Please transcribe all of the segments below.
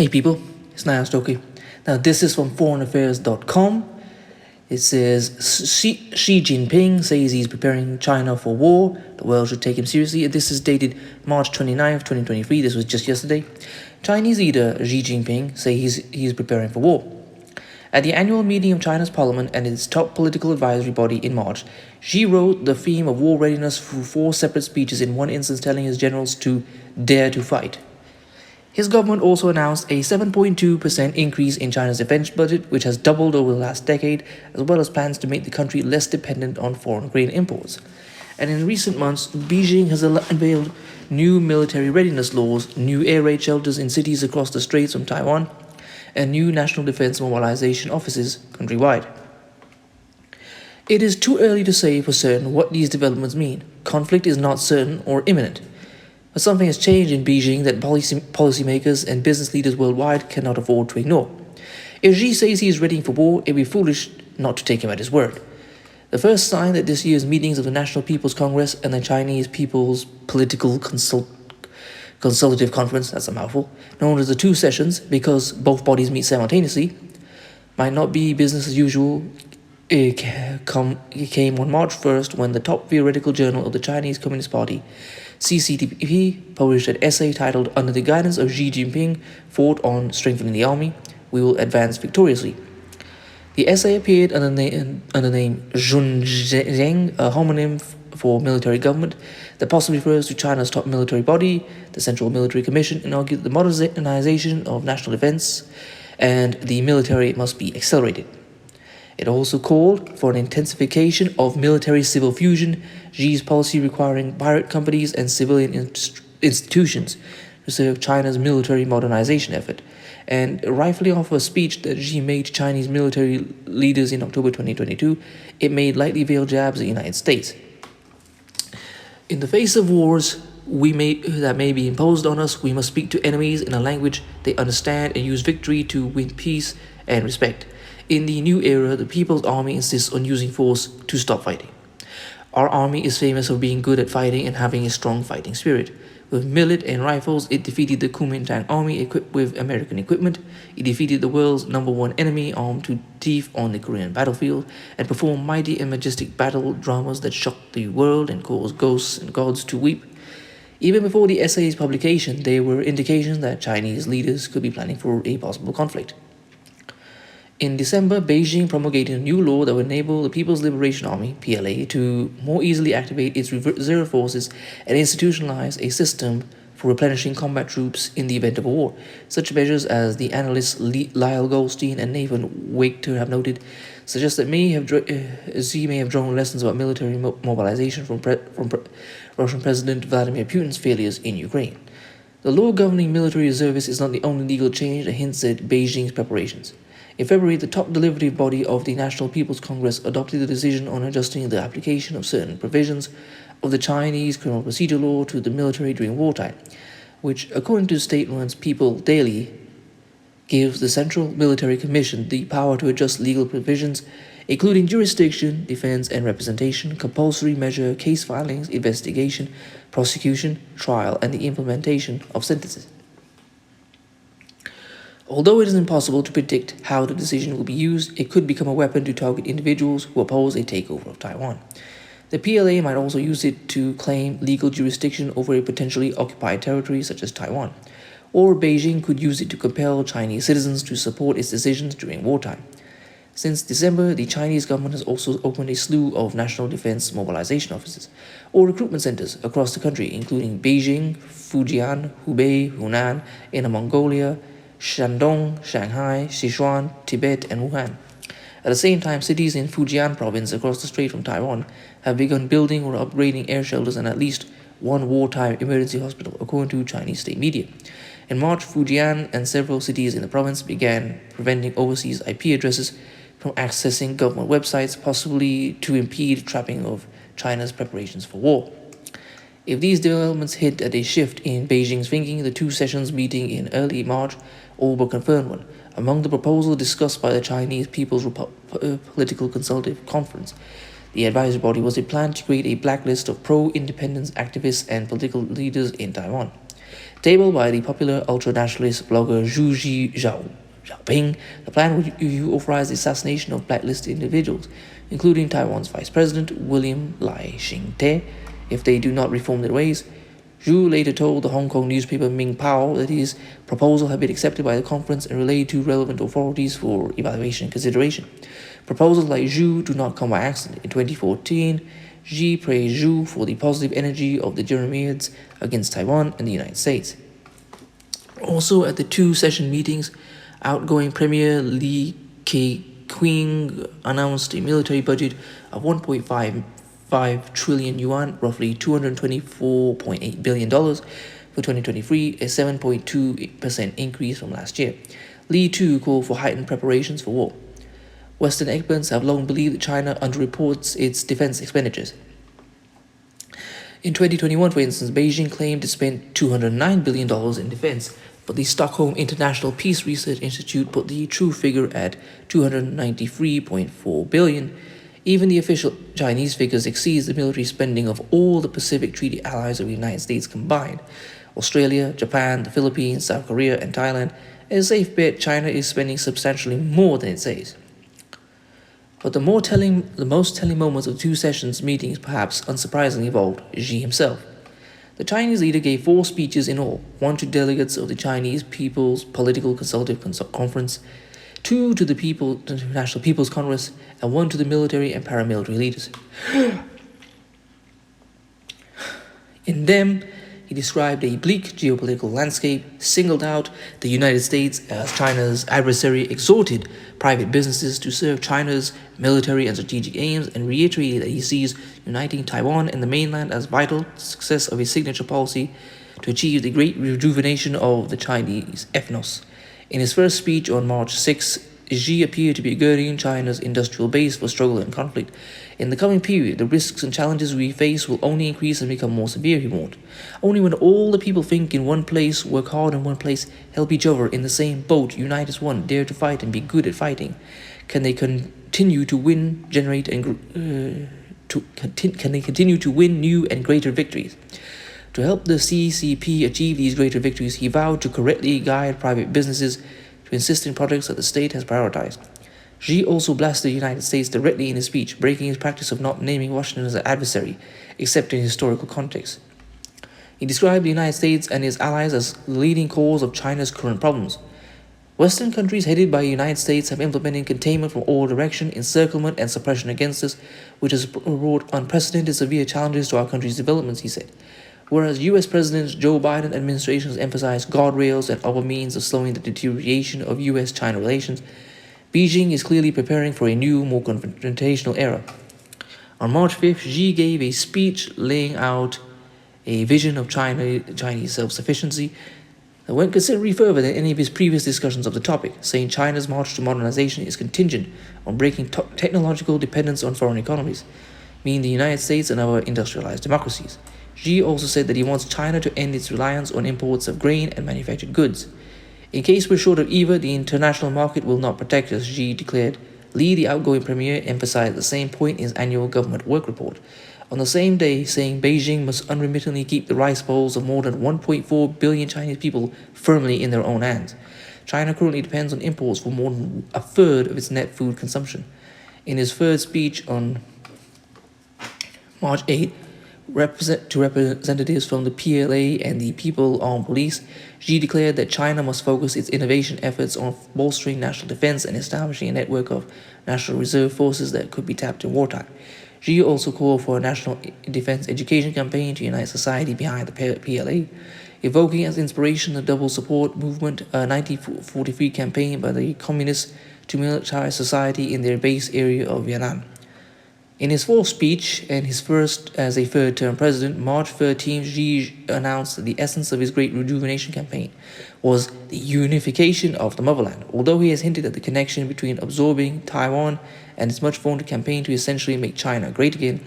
Hey people, it's Naya Stokey. Now this is from foreignaffairs.com. It says Xi Jinping says he's preparing China for war. The world should take him seriously. This is dated March 29th, 2023. This was just yesterday. Chinese leader Xi Jinping says he's preparing for war. At the annual meeting of China's parliament and its top political advisory body in March, Xi wrote the theme of war readiness through 4 separate speeches, in one instance telling his generals to dare to fight. His government also announced a 7.2% increase in China's defense budget, which has doubled over the last decade, as well as plans to make the country less dependent on foreign grain imports. And in recent months, Beijing has unveiled new military readiness laws, new air raid shelters in cities across the Straits from Taiwan, and new national defense mobilization offices countrywide. It is too early to say for certain what these developments mean. Conflict is not certain or imminent. But something has changed in Beijing that policymakers and business leaders worldwide cannot afford to ignore. If Xi says he is ready for war, it would be foolish not to take him at his word. The first sign that this year's meetings of the National People's Congress and the Chinese People's Political Consultative Conference, that's a mouthful, known as the 2 sessions because both bodies meet simultaneously, might not be business as usual. It came on March 1st when the top theoretical journal of the Chinese Communist Party, CCTP, published an essay titled "Under the Guidance of Xi Jinping, Fought on Strengthening the Army, We Will Advance Victoriously." The essay appeared under the name Zhunzheng, a homonym for military government that possibly refers to China's top military body, the Central Military Commission, and argued that the modernization of national defense and the military must be accelerated. It also called for an intensification of military-civil fusion, Xi's policy requiring pirate companies and civilian institutions to serve China's military modernization effort, and rightfully off a speech that Xi made to Chinese military leaders in October 2022, it made lightly veiled jabs at the United States. In the face of wars that may be imposed on us, we must speak to enemies in a language they understand and use victory to win peace and respect. In the new era, the People's Army insists on using force to stop fighting. Our army is famous for being good at fighting and having a strong fighting spirit. With millet and rifles, it defeated the Kuomintang army equipped with American equipment. It defeated the world's #1 enemy armed to teeth on the Korean battlefield, and performed mighty and majestic battle dramas that shocked the world and caused ghosts and gods to weep. Even before the essay's publication, there were indications that Chinese leaders could be planning for a possible conflict. In December, Beijing promulgated a new law that would enable the People's Liberation Army, PLA, to more easily activate its reserve forces and institutionalize a system for replenishing combat troops in the event of a war. Such measures, as the analysts Lyle Goldstein and Nathan Wachter have noted, suggest that Xi may have drawn lessons about military mobilization from Russian President Vladimir Putin's failures in Ukraine. The law governing military reservists is not the only legal change that hints at Beijing's preparations. In February, the top deliberative body of the National People's Congress adopted a decision on adjusting the application of certain provisions of the Chinese criminal procedure law to the military during wartime, which, according to statements People Daily, gives the Central Military Commission the power to adjust legal provisions, including jurisdiction, defense and representation, compulsory measure, case filings, investigation, prosecution, trial, and the implementation of sentences. Although it is impossible to predict how the decision will be used, it could become a weapon to target individuals who oppose a takeover of Taiwan. The PLA might also use it to claim legal jurisdiction over a potentially occupied territory such as Taiwan, or Beijing could use it to compel Chinese citizens to support its decisions during wartime. Since December, the Chinese government has also opened a slew of national defense mobilization offices, or recruitment centers, across the country, including Beijing, Fujian, Hubei, Hunan, Inner Mongolia, Shandong, Shanghai, Sichuan, Tibet, and Wuhan. At the same time, cities in Fujian province across the strait from Taiwan have begun building or upgrading air shelters and at least one wartime emergency hospital, according to Chinese state media. In March, Fujian and several cities in the province began preventing overseas IP addresses from accessing government websites, possibly to impede trapping of China's preparations for war. If these developments hint at a shift in Beijing's thinking, the 2 sessions meeting in early March all but confirmed one. Among the proposals discussed by the Chinese People's Political Consultative Conference, the advisory body was a plan to create a blacklist of pro-independence activists and political leaders in Taiwan. Tabled by the popular ultra-nationalist blogger Xiaoping, the plan would authorize the assassination of blacklisted individuals, including Taiwan's Vice President William Lai Ching-te, if they do not reform their ways. Zhu later told the Hong Kong newspaper Ming Pao that his proposal had been accepted by the conference and relayed to relevant authorities for evaluation and consideration. Proposals like Zhu do not come by accident. In 2014, Xi praised Zhu for the positive energy of the Jeremiads against Taiwan and the United States. Also at the two session meetings, outgoing Premier Li Keqiang announced a military budget of 1.55 trillion yuan, roughly $224.8 billion for 2023, a 7.2% increase from last year. Li too called for heightened preparations for war. Western experts have long believed that China underreports its defense expenditures. In 2021, for instance, Beijing claimed it spent $209 billion in defense, but the Stockholm International Peace Research Institute put the true figure at $293.4 billion. Even the official Chinese figures exceeds the military spending of all the Pacific Treaty allies of the United States combined. Australia, Japan, the Philippines, South Korea, and Thailand. As a safe bet, China is spending substantially more than it says. But the most telling moments of two sessions meetings perhaps unsurprisingly involved Xi himself. The Chinese leader gave 4 speeches in all, 1 to delegates of the Chinese People's Political Consultative Conference, 2 to the National People's Congress, and 1 to the military and paramilitary leaders. In them, he described a bleak geopolitical landscape, singled out the United States as China's adversary, exhorted private businesses to serve China's military and strategic aims, and reiterated that he sees uniting Taiwan and the mainland as vital to the success of his signature policy to achieve the great rejuvenation of the Chinese ethnos. In his first speech on March 6, Xi appeared to be girding China's industrial base for struggle and conflict. In the coming period, the risks and challenges we face will only increase and become more severe, he warned. Only when all the people think in one place, work hard in one place, help each other in the same boat, unite as one, dare to fight and be good at fighting, can they continue to win, continue to win new and greater victories. To help the CCP achieve these greater victories, he vowed to correctly guide private businesses to insist in projects that the state has prioritized. Xi also blasted the United States directly in his speech, breaking his practice of not naming Washington as an adversary, except in historical context. He described the United States and his allies as the leading cause of China's current problems. Western countries headed by the United States have implemented containment from all directions, encirclement and suppression against us, which has brought unprecedented severe challenges to our country's developments, he said. Whereas U.S. President Joe Biden administration has emphasized guardrails and other means of slowing the deterioration of U.S.-China relations, Beijing is clearly preparing for a new, more confrontational era. On March 5th, Xi gave a speech laying out a vision of Chinese self-sufficiency that went considerably further than any of his previous discussions of the topic, saying China's march to modernization is contingent on breaking technological dependence on foreign economies, meaning the United States and other industrialized democracies. Xi also said that he wants China to end its reliance on imports of grain and manufactured goods. In case we're short of either, the international market will not protect us, Xi declared. Li, the outgoing premier, emphasized the same point in his annual government work report. On the same day, saying Beijing must unremittingly keep the rice bowls of more than 1.4 billion Chinese people firmly in their own hands. China currently depends on imports for more than a third of its net food consumption. In his third speech on March 8, to representatives from the PLA and the People Armed Police, Xi declared that China must focus its innovation efforts on bolstering national defense and establishing a network of national reserve forces that could be tapped in wartime. Xi also called for a national defense education campaign to unite society behind the PLA, evoking as inspiration the double support movement, a 1943 campaign by the communists to militarize society in their base area of Yan'an. In his fourth speech, and his first as a third-term president, March 13, Xi announced that the essence of his Great Rejuvenation campaign was the unification of the motherland. Although he has hinted at the connection between absorbing Taiwan and his much-vaunted campaign to essentially make China great again,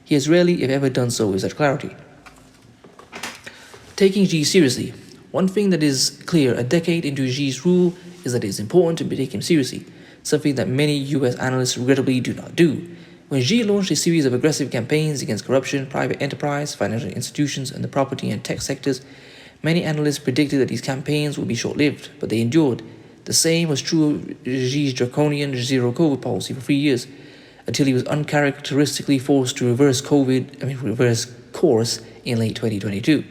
he has rarely, if ever, done so with such clarity. Taking Xi seriously. One thing that is clear a decade into Xi's rule is that it is important to take him seriously, something that many U.S. analysts regrettably do not do. When Xi launched a series of aggressive campaigns against corruption, private enterprise, financial institutions, and the property and tech sectors, Many analysts predicted that these campaigns would be short-lived, but they endured. The same was true of Xi's draconian zero-COVID policy for 3 years, until he was uncharacteristically forced to reverse course in late 2022.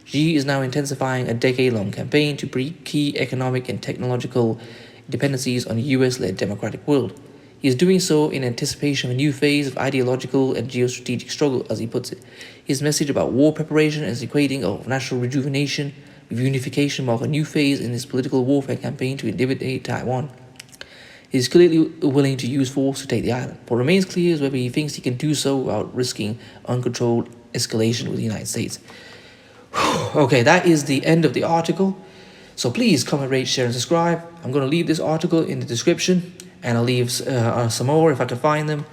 Xi is now intensifying a decade-long campaign to break key economic and technological dependencies on a US-led democratic world. He is doing so in anticipation of a new phase of ideological and geostrategic struggle, as he puts it. His message about war preparation and his equating of national rejuvenation with unification mark a new phase in his political warfare campaign to intimidate Taiwan. He is clearly willing to use force to take the island. What remains clear is whether he thinks he can do so without risking uncontrolled escalation with the United States. Okay, that is the end of the article. So please comment, rate, share, and subscribe. I'm going to leave this article in the description, and I'll leave some more if I can find them.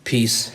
Peace.